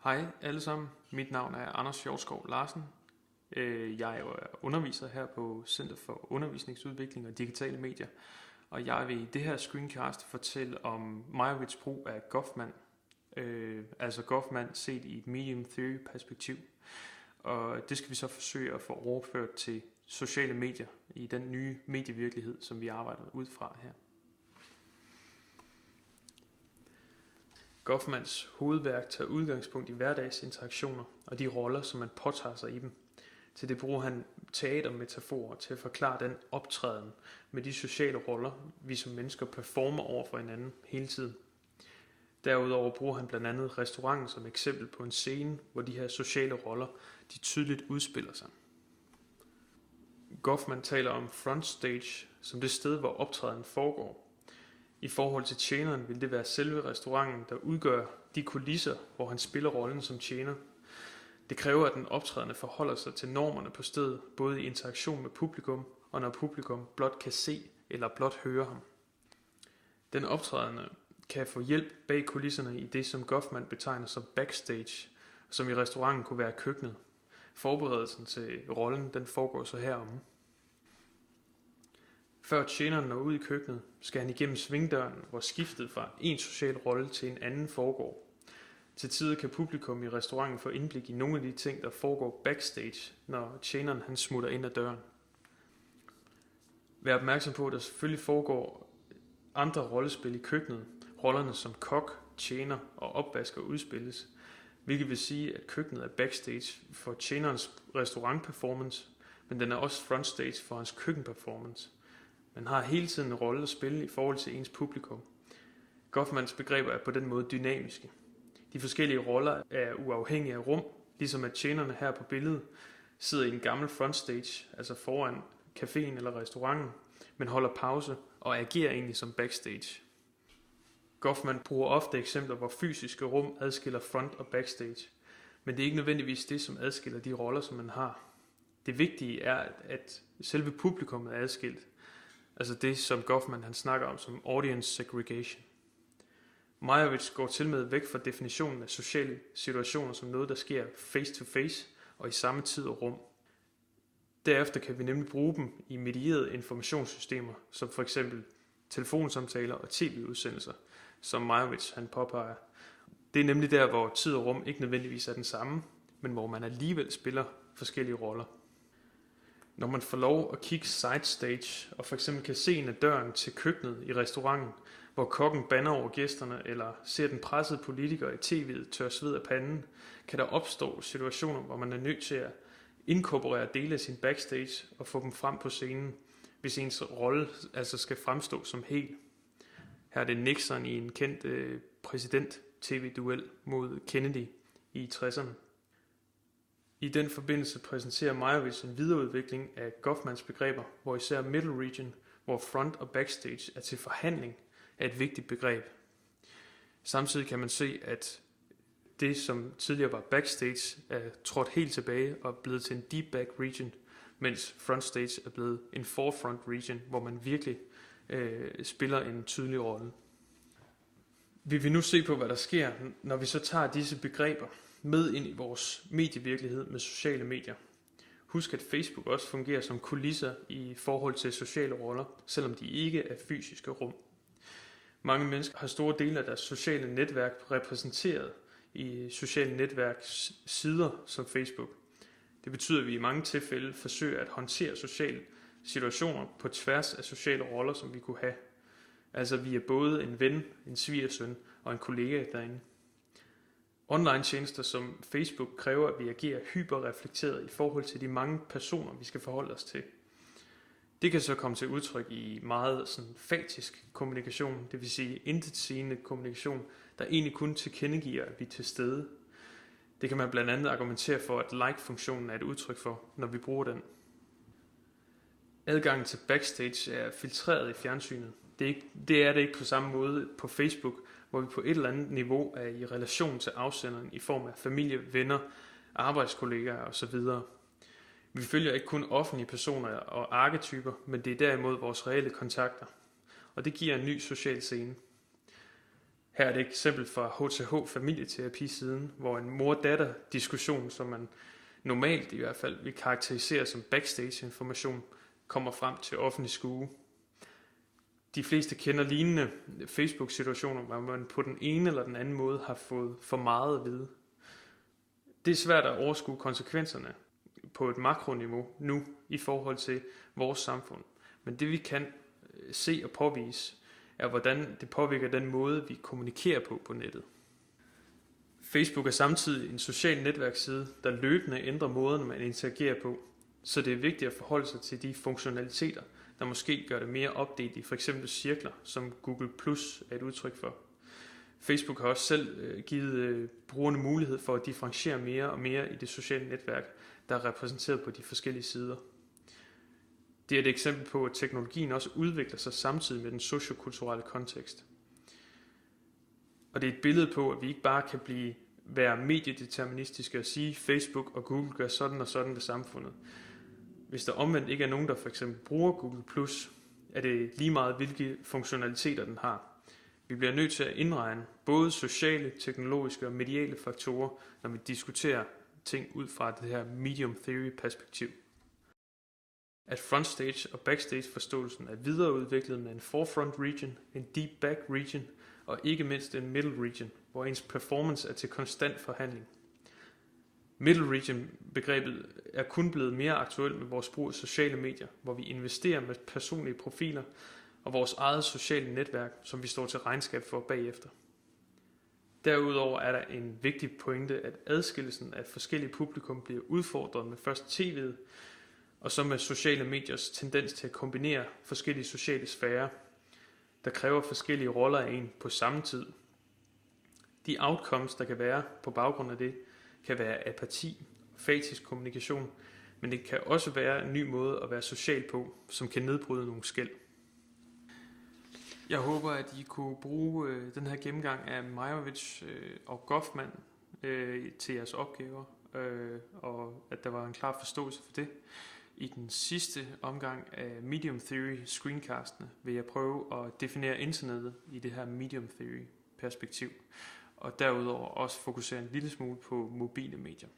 Hej alle sammen, mit navn er Anders Hjortskov Larsen. Jeg er underviser her på Center for Undervisningsudvikling og Digitale Medier, og jeg vil i det her screencast fortælle om Meyerowitz' brug af Goffman, altså Goffman set i et medium theory perspektiv. Og det skal vi så forsøge at få overført til sociale medier i den nye medievirkelighed, som vi arbejder ud fra her. Goffmans hovedværk tager udgangspunkt i hverdagsinteraktioner og de roller, som man påtager sig i dem. Til det bruger han teatermetaforer til at forklare den optræden med de sociale roller, vi som mennesker performer over for hinanden hele tiden. Derudover bruger han blandt andet restauranten som eksempel på en scene, hvor de her sociale roller de tydeligt udspiller sig. Goffman taler om frontstage som det sted, hvor optræden foregår. I forhold til tjeneren vil det være selve restauranten, der udgør de kulisser, hvor han spiller rollen som tjener. Det kræver, at den optrædende forholder sig til normerne på stedet, både i interaktion med publikum, og når publikum blot kan se eller blot høre ham. Den optrædende kan få hjælp bag kulisserne i det, som Goffman betegner som backstage, som i restauranten kunne være køkkenet. Forberedelsen til rollen, den foregår så herom. Før tjeneren når ud i køkkenet, skal han igennem svingdøren, hvor skiftet fra en social rolle til en anden foregår. Til tider kan publikum i restauranten få indblik i nogle af de ting, der foregår backstage, når tjeneren han smutter ind ad døren. Vær opmærksom på, at der selvfølgelig foregår andre rollespil i køkkenet. Rollerne som kok, tjener og opvasker udspilles, hvilket vil sige, at køkkenet er backstage for tjenerens restaurantperformance, men den er også frontstage for hans køkkenperformance. Man har hele tiden en rolle at spille i forhold til ens publikum. Goffmans begreber er på den måde dynamiske. De forskellige roller er uafhængige af rum, ligesom at tjenerne her på billedet sidder i en gammel frontstage, altså foran caféen eller restauranten, men holder pause og agerer egentlig som backstage. Goffman bruger ofte eksempler, hvor fysiske rum adskiller front og backstage, men det er ikke nødvendigvis det, som adskiller de roller, som man har. Det vigtige er, at selve publikummet er adskilt, altså det, som Goffman han snakker om som audience segregation. Meyerowitz går til med væk fra definitionen af sociale situationer som noget, der sker face to face og i samme tid og rum. Derefter kan vi nemlig bruge dem i medierede informationssystemer, som for eksempel telefonsamtaler og tv-udsendelser, som Meyerowitz han påpeger. Det er nemlig der, hvor tid og rum ikke nødvendigvis er den samme, men hvor man alligevel spiller forskellige roller. Når man får lov at kigge sidestage og for eksempel kan se ind ad døren til køkkenet i restauranten, hvor kokken bander over gæsterne, eller ser den pressede politiker i tv'et tørre sved af panden, kan der opstå situationer, hvor man er nødt til at inkorporere dele af sin backstage og få dem frem på scenen, hvis ens rolle altså skal fremstå som hel. Her er det Nixon i en kendt præsident-tv-duel mod Kennedy i 60'erne. I den forbindelse præsenterer Meyerowitz en videreudvikling af Goffmans begreber, hvor især middle region, hvor front og backstage er til forhandling, er et vigtigt begreb. Samtidig kan man se, at det, som tidligere var backstage, er trådt helt tilbage og er blevet til en deep back region, mens frontstage er blevet en forefront region, hvor man virkelig spiller en tydelig rolle. Vi vil nu se på, hvad der sker, når vi så tager disse begreber med ind i vores medievirkelighed med sociale medier. Husk, at Facebook også fungerer som kulisser i forhold til sociale roller, selvom de ikke er fysiske rum. Mange mennesker har store dele af deres sociale netværk repræsenteret i sociale netværks sider som Facebook. Det betyder, at vi i mange tilfælde forsøger at håndtere sociale situationer på tværs af sociale roller, som vi kunne have. Altså vi er både en ven, en svigersøn og en kollega derinde. Online-tjenester som Facebook kræver, at vi agerer hyperreflekteret i forhold til de mange personer, vi skal forholde os til. Det kan så komme til udtryk i meget sådan fatisk kommunikation, det vil sige intetsigende kommunikation, der egentlig kun tilkendegiver, at vi er til stede. Det kan man blandt andet argumentere for, at like-funktionen er et udtryk for, når vi bruger den. Adgangen til backstage er filtreret i fjernsynet. Det er det ikke på samme måde på Facebook, hvor vi på et eller andet niveau er i relation til afsenderen i form af familie, venner, arbejdskollegaer osv. Vi følger ikke kun offentlige personer og arketyper, men det er derimod vores reelle kontakter. Og det giver en ny social scene. Her er det et eksempel fra HTH familieterapisiden, hvor en mor-datter diskussion, som man normalt i hvert fald vil karakterisere som backstage-information, kommer frem til offentlig skue. De fleste kender lignende Facebook-situationer, hvor man på den ene eller den anden måde har fået for meget at vide. Det er svært at overskue konsekvenserne på et makroniveau nu i forhold til vores samfund. Men det vi kan se og påvise, er hvordan det påvirker den måde, vi kommunikerer på nettet. Facebook er samtidig en social netværksside, der løbende ændrer måden, man interagerer på, så det er vigtigt at forholde sig til de funktionaliteter, der måske gør det mere opdelt i f.eks. cirkler, som Google Plus er et udtryk for. Facebook har også selv givet brugerne mulighed for at differentiere mere og mere i det sociale netværk, der er repræsenteret på de forskellige sider. Det er et eksempel på, at teknologien også udvikler sig samtidig med den sociokulturelle kontekst. Og det er et billede på, at vi ikke bare kan være mediedeterministiske og sige, Facebook og Google gør sådan og sådan ved samfundet. Hvis der omvendt ikke er nogen, der for eksempel bruger Google+, er det lige meget, hvilke funktionaliteter den har. Vi bliver nødt til at indregne både sociale, teknologiske og mediale faktorer, når vi diskuterer ting ud fra det her medium theory perspektiv. At frontstage og backstage forståelsen er videreudviklet med en forefront region, en deep back region og ikke mindst en middle region, hvor ens performance er til konstant forhandling. Middle region begrebet er kun blevet mere aktuelt med vores brug af sociale medier, hvor vi investerer med personlige profiler og vores eget sociale netværk, som vi står til regnskab for bagefter. Derudover er der en vigtig pointe, at adskillelsen af forskellige publikum bliver udfordret med først tv'et, og så med sociale mediers tendens til at kombinere forskellige sociale sfærer, der kræver forskellige roller af en på samme tid. De outcomes, der kan være på baggrund af det, kan være apati, fatisk kommunikation, men det kan også være en ny måde at være social på, som kan nedbryde nogle skel. Jeg håber, at I kunne bruge den her gennemgang af Meyerowitz og Goffman til jeres opgaver, og at der var en klar forståelse for det. I den sidste omgang af Medium Theory screencastene vil jeg prøve at definere internettet i det her Medium Theory perspektiv, og derudover også fokusere en lille smule på mobile medier.